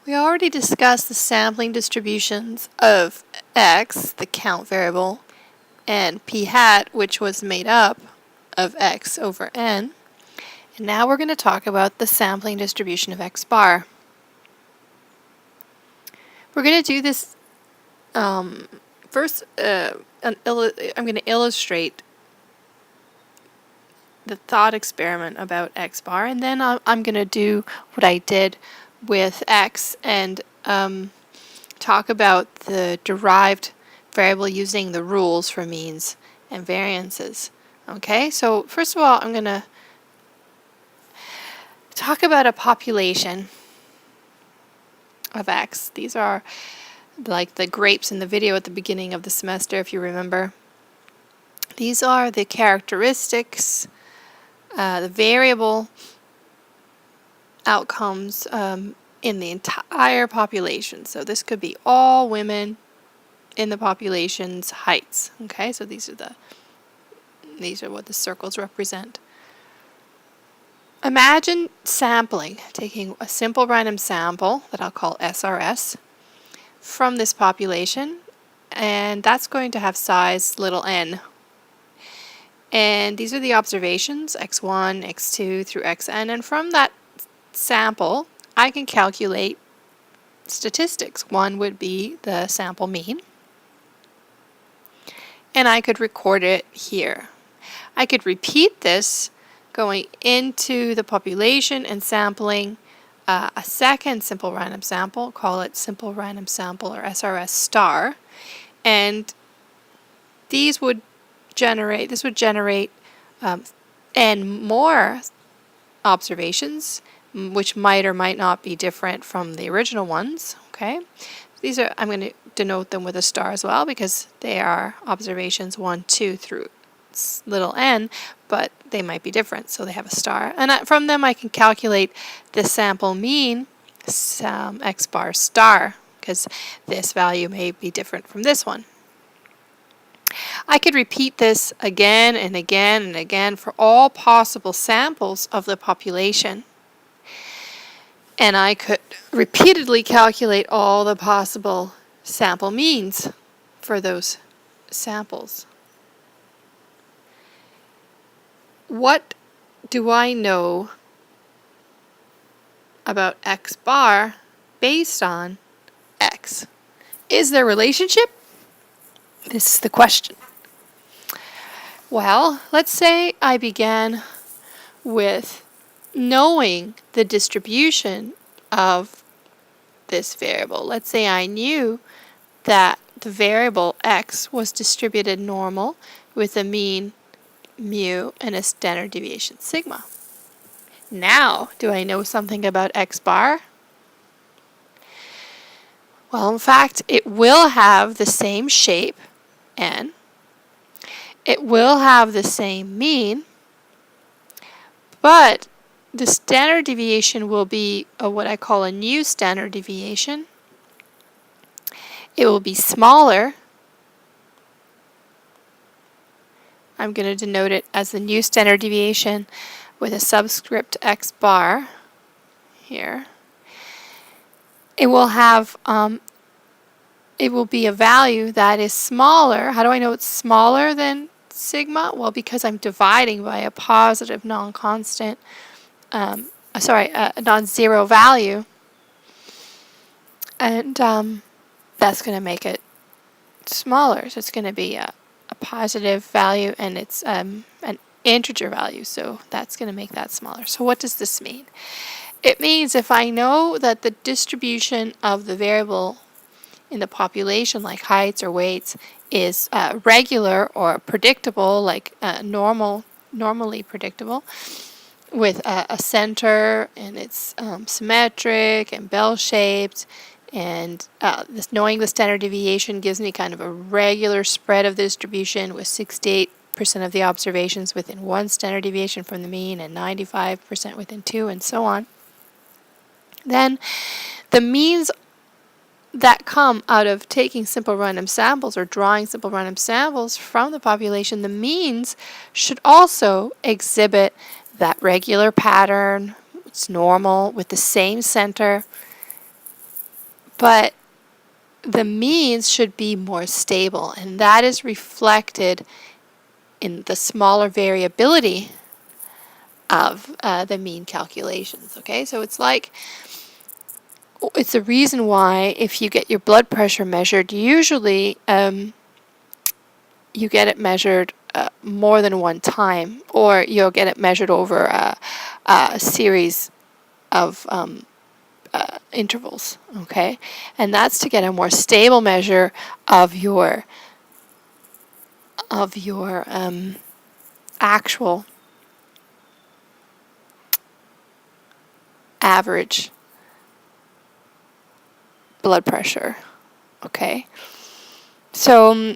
We already discussed the sampling distributions of x, the count variable, and p hat, which was made up of x over n. And now we're going to talk about the sampling distribution of x bar. We're going to do this first. I'm going to illustrate the thought experiment about x bar, and then I'm going to do what I did with x and talk about the derived variable using the rules for means and variances. Okay, so first of all, I'm going to talk about a population of x. These are like the grapes in the video at the beginning of the semester, if you remember. These are the characteristics, the variable outcomes in the entire population. So this could be all women in the population's heights. Okay, so these are what the circles represent. Imagine sampling, taking a simple random sample that I'll call SRS from this population, and that's going to have size little n. And these are the observations, x1, x2 through xn, and from that sample I can calculate statistics. One would be the sample mean, and I could record it here. I could repeat this going into the population and sampling a second simple random sample, call it simple random sample or SRS star, and this would generate n more observations, which might or might not be different from the original ones. Okay, I'm going to denote them with a star as well because they are observations 1, 2 through little n, but they might be different, so they have a star. And from them I can calculate the sample mean, x bar star, because this value may be different from this one. I could repeat this again and again and again for all possible samples of the population. And I could repeatedly calculate all the possible sample means for those samples. What do I know about x bar based on x? Is there a relationship? This is the question. Well, let's say I began with knowing the distribution of this variable. Let's say I knew that the variable x was distributed normal with a mean mu and a standard deviation sigma. Now, do I know something about x bar? Well, in fact, it will have the same shape, n. It will have the same mean, but the standard deviation will be what I call a new standard deviation. It will be smaller. I'm going to denote it as the new standard deviation with a subscript x bar here. It will have it will be a value that is smaller. How do I know it's smaller than sigma? Well, because I'm dividing by a positive non-constant, a non-zero value, and that's going to make it smaller. So it's going to be a positive value, and it's an integer value, so that's going to make that smaller. So what does this mean? It means if I know that the distribution of the variable in the population, like heights or weights, is regular or predictable, like normally predictable, with a center, and it's symmetric and bell-shaped, and knowing the standard deviation gives me kind of a regular spread of the distribution with 68% of the observations within one standard deviation from the mean and 95% within two, and so on. Then the means that come out of taking simple random samples or drawing simple random samples from the population, the means should also exhibit that regular pattern. It's normal with the same center, But the means should be more stable, and that is reflected in the smaller variability of the mean calculations. Okay, so it's a reason why if you get your blood pressure measured, usually you get it measured more than one time, or you'll get it measured over a series of intervals. Okay, and that's to get a more stable measure of your actual average blood pressure. Okay, so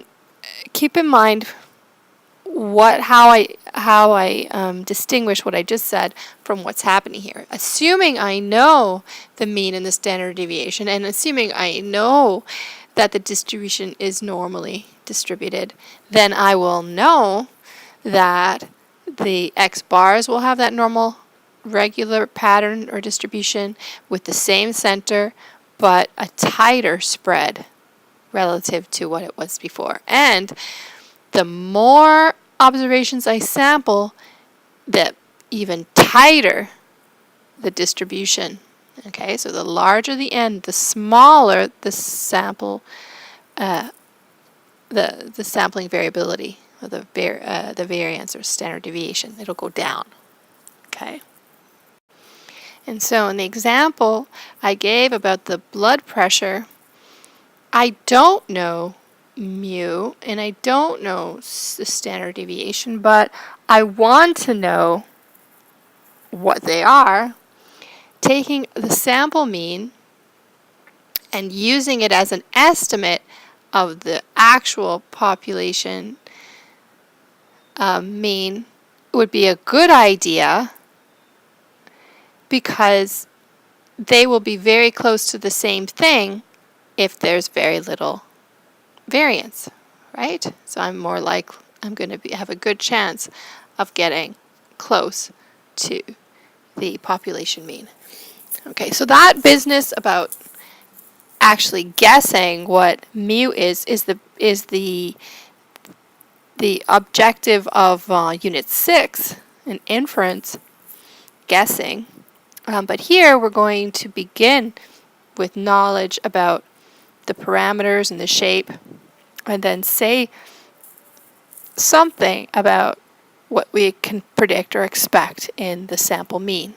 keep in mind how I distinguish what I just said from what's happening here. Assuming I know the mean and the standard deviation, and assuming I know that the distribution is normally distributed, then I will know that the X bars will have that normal regular pattern or distribution with the same center, but a tighter spread relative to what it was before. And the more observations I sample, the even tighter the distribution. Okay, so the larger the n, the smaller the sample, the sampling variability, or the variance or standard deviation. It'll go down. Okay. And so in the example I gave about the blood pressure, I don't know mu and I don't know the standard deviation, but I want to know what they are. Taking the sample mean and using it as an estimate of the actual population mean would be a good idea, because they will be very close to the same thing if there's very little variance, right? So I'm going to have a good chance of getting close to the population mean. Okay, so that business about actually guessing what mu is the objective of Unit 6 in inference guessing. But here we're going to begin with knowledge about the parameters and the shape, and then say something about what we can predict or expect in the sample mean.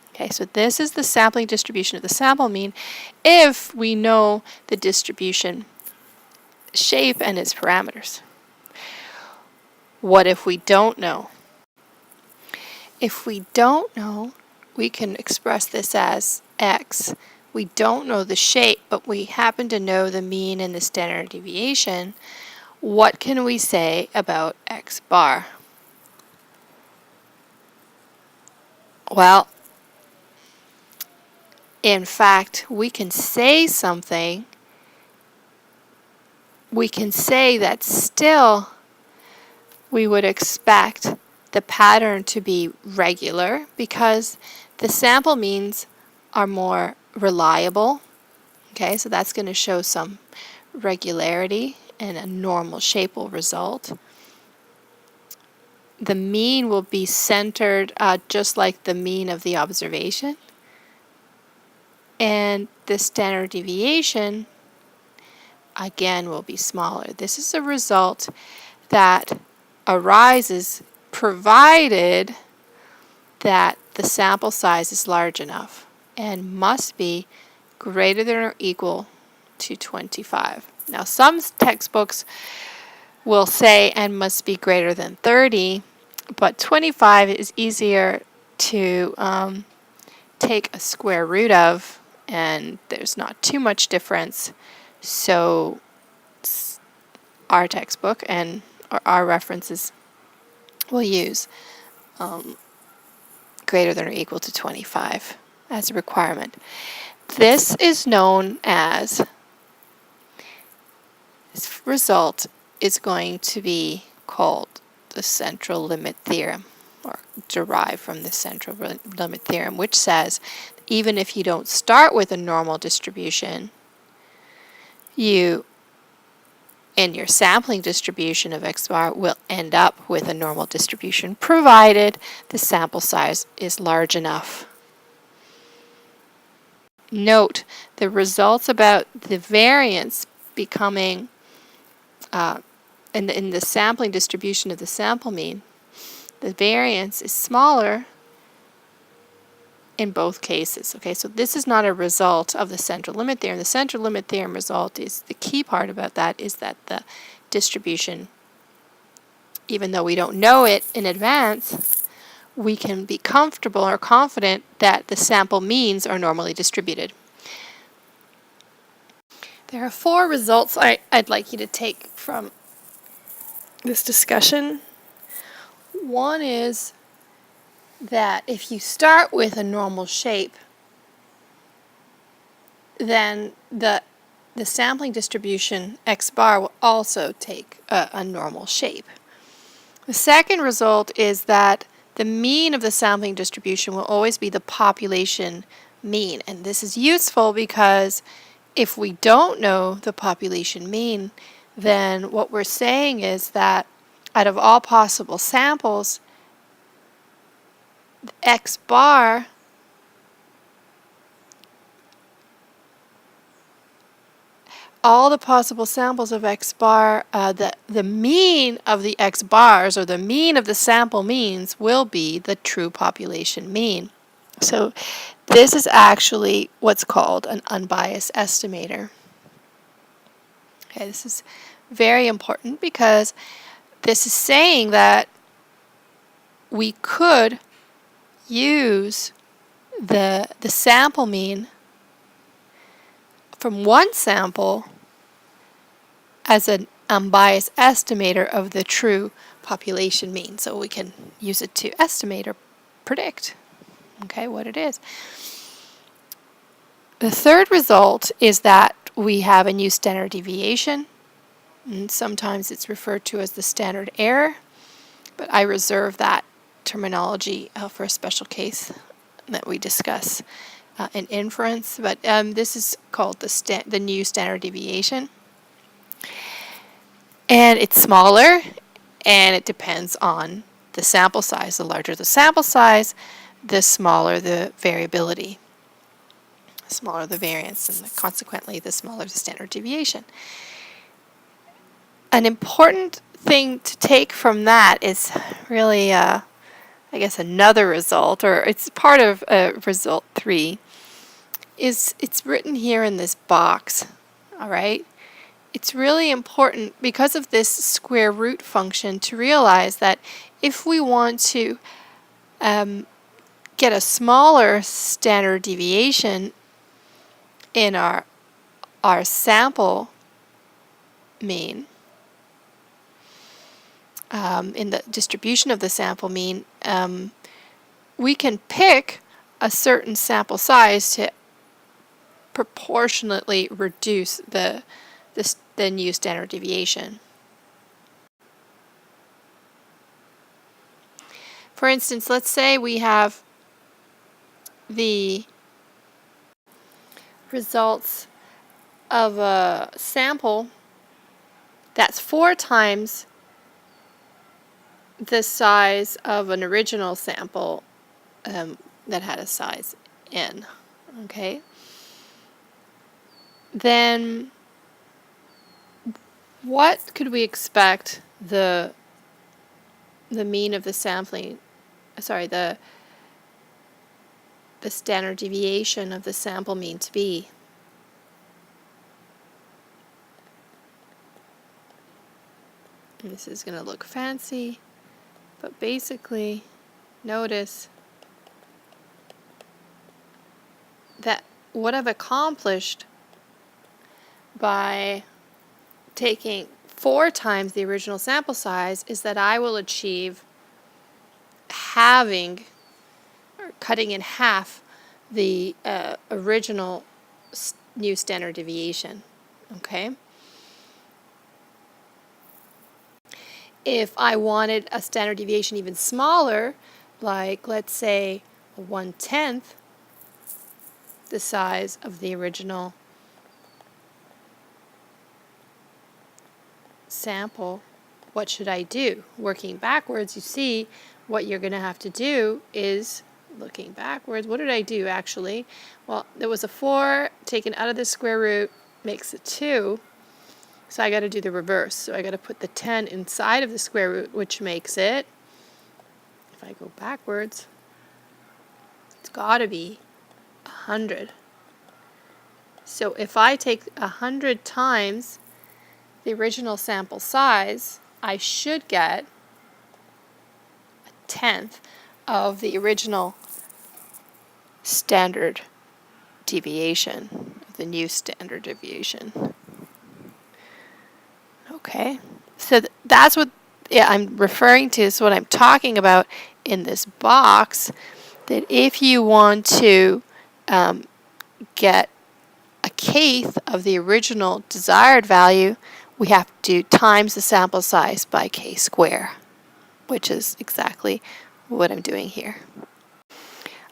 Okay, so this is the sampling distribution of the sample mean if we know the distribution shape and its parameters. What if we don't know? If we don't know, we can express this as x. We don't know the shape, but we happen to know the mean and the standard deviation. What can we say about x bar? Well, in fact, we can say something. We can say that still we would expect the pattern to be regular because the sample means are more reliable. Okay, so that's going to show some regularity and a normal shape will result. The mean will be centered just like the mean of the observation. And the standard deviation, again, will be smaller. This is a result that arises provided that the sample size is large enough and must be greater than or equal to 25. Now, some textbooks will say and must be greater than 30, but 25 is easier to take a square root of, and there's not too much difference. So our textbook and our references will use greater than or equal to 25 as a requirement. This is known as, this result is going to be called the central limit theorem, or derived from the central limit theorem, which says even if you don't start with a normal distribution, you in your sampling distribution of x bar will end up with a normal distribution, provided the sample size is large enough. Note the results about the variance becoming in the sampling distribution of the sample mean, the variance is smaller in both cases. Okay, so this is not a result of the central limit theorem. The central limit theorem result is the key part about that is that the distribution, even though we don't know it in advance, we can be comfortable or confident that the sample means are normally distributed. There are 4 results I'd like you to take from this discussion. One is that if you start with a normal shape, then the sampling distribution x bar will also take a normal shape. The second result is that the mean of the sampling distribution will always be the population mean. And this is useful because if we don't know the population mean, then what we're saying is that out of all possible samples, x bar all the possible samples of x bar, the mean of the x bars, or the mean of the sample means, will be the true population mean. So this is actually what's called an unbiased estimator. Okay, this is very important because this is saying that we could use the sample mean from one sample as an unbiased estimator of the true population mean. So we can use it to estimate or predict, okay, what it is. The third result is that we have a new standard deviation, and sometimes it's referred to as the standard error, but I reserve that terminology for a special case that we discuss in inference. But this is called the new standard deviation, and it's smaller, and it depends on the sample size. The larger the sample size, the smaller the variability, the smaller the variance, and consequently the smaller the standard deviation. An important thing to take from that is really, I guess, another result, or it's part of result 3, is it's written here in this box, all right? It's really important because of this square root function to realize that if we want to get a smaller standard deviation in our sample mean, in the distribution of the sample mean, we can pick a certain sample size to proportionately reduce the new standard deviation. For instance, let's say we have the results of a sample that's 4 times the size of an original sample that had a size n, okay? Then what could we expect the mean of the sampling, the standard deviation of the sample mean to be? And this is going to look fancy, but basically notice that what I've accomplished by taking 4 times the original sample size is that I will achieve halving, or cutting in half, the original new standard deviation, okay? If I wanted a standard deviation even smaller, like let's say 1/10 the size of the original sample, what should I do? Working backwards, you see what you're going to have to do is, looking backwards, what did I do actually? Well, there was a 4 taken out of the square root, makes it 2. So I got to do the reverse. So I got to put the 10 inside of the square root, which makes it, if I go backwards, it's got to be 100. So if I take 100 times the original sample size, I should get a tenth of the original standard deviation, the new standard deviation. Okay, so that's what I'm referring to, is what I'm talking about in this box, that if you want to get a kth of the original desired value, we have to times the sample size by k squared, which is exactly what I'm doing here.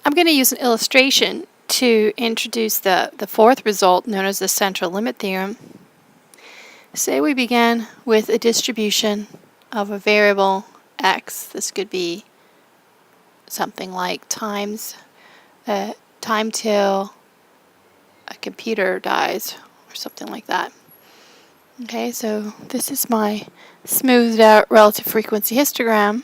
I'm going to use an illustration to introduce the fourth result, known as the central limit theorem. Say we began with a distribution of a variable x. This could be something like time till a computer dies, or something like that. Okay, so this is my smoothed out relative frequency histogram.